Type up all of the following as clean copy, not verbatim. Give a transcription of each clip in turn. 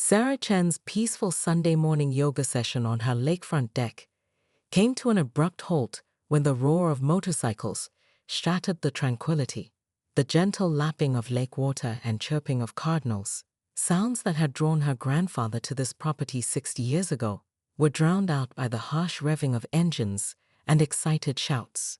Sarah Chen's peaceful Sunday morning yoga session on her lakefront deck came to an abrupt halt when the roar of motorcycles shattered the tranquility. The gentle lapping of lake water and chirping of cardinals, sounds that had drawn her grandfather to this property 60 years ago, were drowned out by the harsh revving of engines and excited shouts.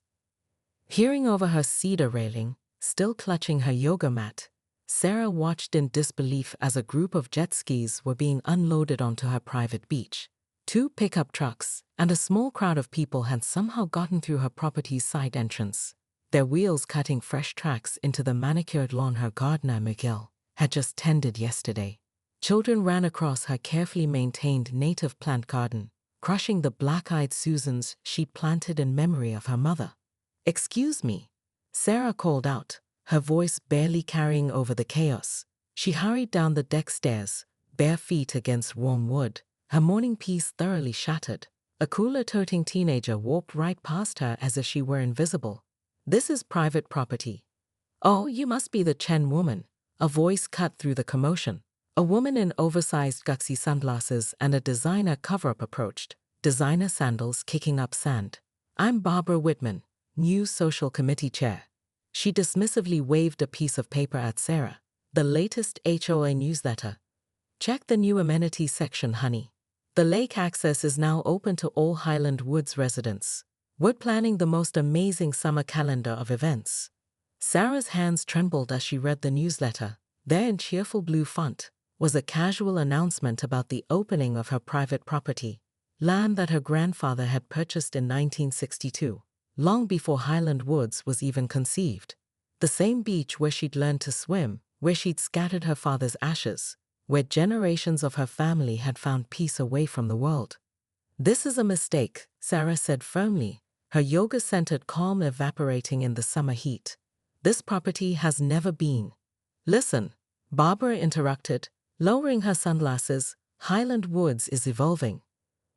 Peering over her cedar railing, still clutching her yoga mat, Sarah watched in disbelief as a group of jet skis were being unloaded onto her private beach. 2 pickup trucks and a small crowd of people had somehow gotten through her property's side entrance, their wheels cutting fresh tracks into the manicured lawn her gardener Miguel had just tended yesterday. Children ran across her carefully maintained native plant garden, crushing the black-eyed Susans she'd planted in memory of her mother. "Excuse me," Sarah called out, her voice barely carrying over the chaos. She hurried down the deck stairs, bare feet against warm wood, her morning peace thoroughly shattered. A cooler-toting teenager warped right past her as if she were invisible. "This is private property." "Oh, you must be the Chen woman," a voice cut through the commotion. A woman in oversized Guxy sunglasses and a designer cover-up approached, designer sandals kicking up sand. "I'm Barbara Whitman, new social committee chair." She dismissively waved a piece of paper at Sarah. "The latest HOA newsletter. Check the new amenities section, honey. The lake access is now open to all Highland Woods residents. We're planning the most amazing summer calendar of events." Sarah's hands trembled as she read the newsletter. There in cheerful blue font was a casual announcement about the opening of her private property, land that her grandfather had purchased in 1962, long before Highland Woods was even conceived. The same beach where she'd learned to swim, where she'd scattered her father's ashes, where generations of her family had found peace away from the world. "This is a mistake," Sarah said firmly, her yoga-centered calm evaporating in the summer heat. "This property has never been." "Listen," Barbara interrupted, lowering her sunglasses, "Highland Woods is evolving.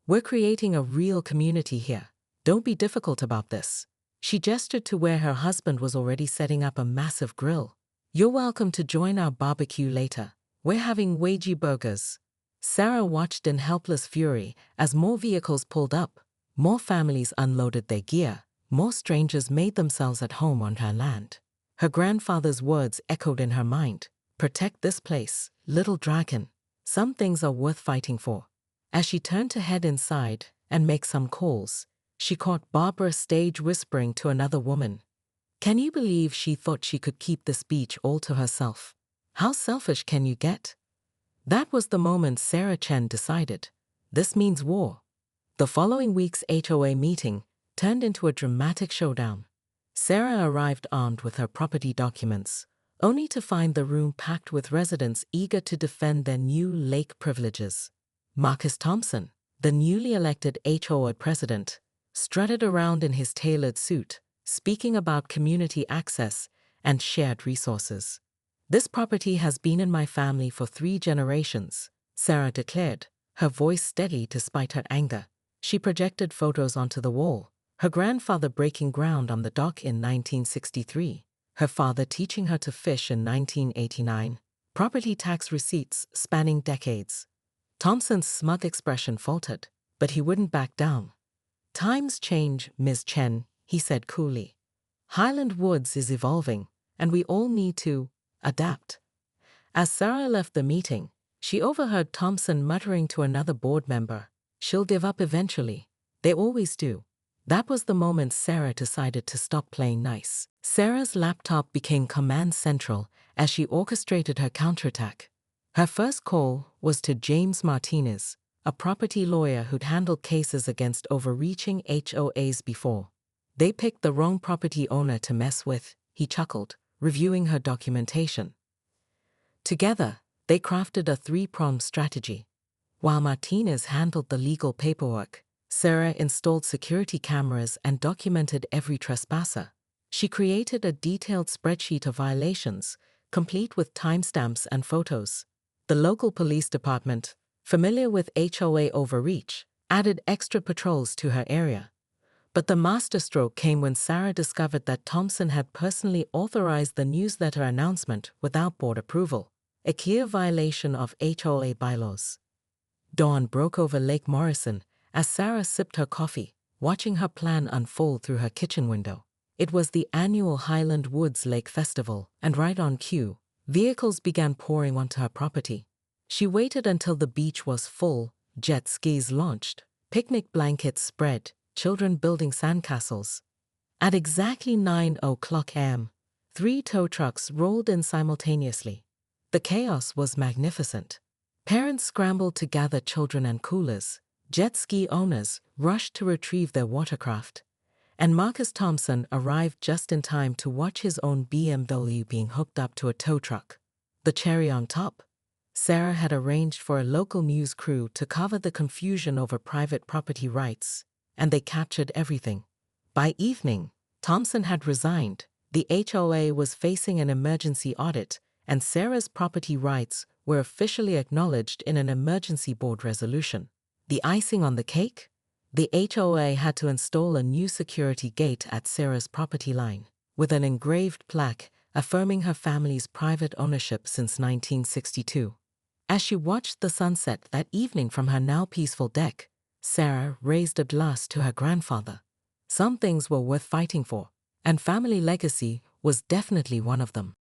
We're creating a real community here. Don't be difficult about this." She gestured to where her husband was already setting up a massive grill. "You're welcome to join our barbecue later. We're having veggie burgers." Sarah watched in helpless fury as more vehicles pulled up, more families unloaded their gear, more strangers made themselves at home on her land. Her grandfather's words echoed in her mind. "Protect this place, little dragon. Some things are worth fighting for." As she turned to head inside and make some calls, she caught Barbara stage whispering to another woman. "Can you believe she thought she could keep this beach all to herself? How selfish can you get?" That was the moment Sarah Chen decided, this means war. The following week's HOA meeting turned into a dramatic showdown. Sarah arrived armed with her property documents, only to find the room packed with residents eager to defend their new lake privileges. Marcus Thompson, the newly elected HOA president, strutted around in his tailored suit, speaking about community access and shared resources. "This property has been in my family for 3 generations, Sarah declared, her voice steady despite her anger. She projected photos onto the wall, her grandfather breaking ground on the dock in 1963, her father teaching her to fish in 1989, property tax receipts spanning decades. Thompson's smug expression faltered, but he wouldn't back down. "Times change, Ms. Chen," he said coolly. "Highland Woods is evolving, and we all need to adapt." As Sarah left the meeting, she overheard Thompson muttering to another board member, "She'll give up eventually. They always do." That was the moment Sarah decided to stop playing nice. Sarah's laptop became command central as she orchestrated her counterattack. Her first call was to James Martinez, a property lawyer who'd handled cases against overreaching HOAs before. "They picked the wrong property owner to mess with," he chuckled, reviewing her documentation. Together, they crafted a 3-pronged strategy. While Martinez handled the legal paperwork, Sarah installed security cameras and documented every trespasser. She created a detailed spreadsheet of violations, complete with timestamps and photos. The local police department, familiar with HOA overreach, added extra patrols to her area. But the masterstroke came when Sarah discovered that Thompson had personally authorized the newsletter announcement without board approval. a clear violation of HOA bylaws. Dawn broke over Lake Morrison as Sarah sipped her coffee, watching her plan unfold through her kitchen window. It was the annual Highland Woods Lake Festival, and right on cue, vehicles began pouring onto her property. She waited until the beach was full, jet skis launched, picnic blankets spread, children building sandcastles. At exactly 9:00 a.m., 3 tow trucks rolled in simultaneously. The chaos was magnificent. Parents scrambled to gather children and coolers, jet ski owners rushed to retrieve their watercraft, and Marcus Thompson arrived just in time to watch his own BMW being hooked up to a tow truck. The cherry on top? Sarah had arranged for a local news crew to cover the confusion over private property rights, and they captured everything. By evening, Thompson had resigned, the HOA was facing an emergency audit, and Sarah's property rights were officially acknowledged in an emergency board resolution. The icing on the cake? The HOA had to install a new security gate at Sarah's property line, with an engraved plaque affirming her family's private ownership since 1962. As she watched the sunset that evening from her now peaceful deck, Sarah raised a glass to her grandfather. Some things were worth fighting for, and family legacy was definitely one of them.